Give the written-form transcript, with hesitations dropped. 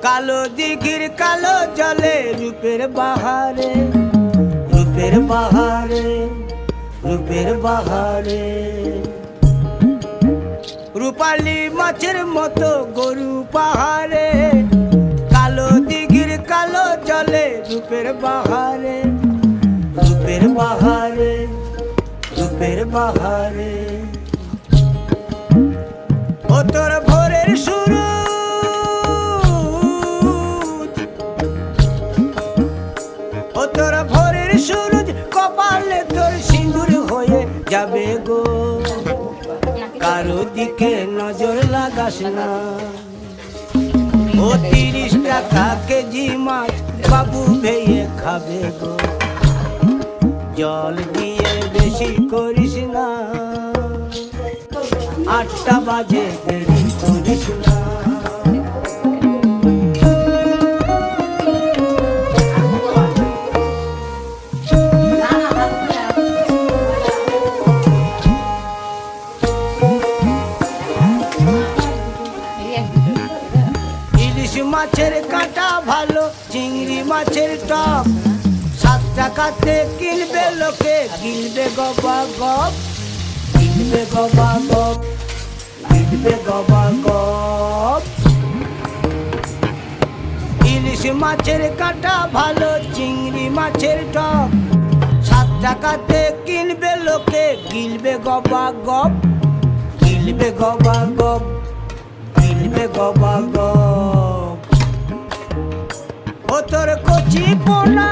কালো দিঘির কালো জলে রূপের বাহারে, রূপের বাহারে, রূপের বাহারে। রূপালী মাছের মতো গরু পাহাড়ে, কালো দিঘির কালো জলে রূপের বাহারে, রূপের বাহারে, রূপের বাহারে। ও তোর ভোরের সুরুজ, ও তোর ভোরের সুরুজ, কপালে তোর সিঁদুর হয়ে যাবে গো। কারো দিকে নজর লাগাস না, ও 30 টাকা কেজি মাছ বাবু ভেয়ে খাবে গো। জল দিয়ে বেশি করিস না, 8টা বাজে দেরি করিস না। ইলিশ মাছের কাঁটা ভালো, চিংড়ি মাছের টক, 7 টাকাতে কিনবে লোকে, গিলবে গবা গপ, গিলবে গবা গপ, গিলবে গবা গপ। ইলিশ মাছের কাঁটা ভালো, চিংড়ি মাছের টক, 7 টাকাতে কিনবে লোকে, গিলবে গবা গপ, গিলবে গবা গপ, গিলবে গবা গপ। ও তোর কচি পোনা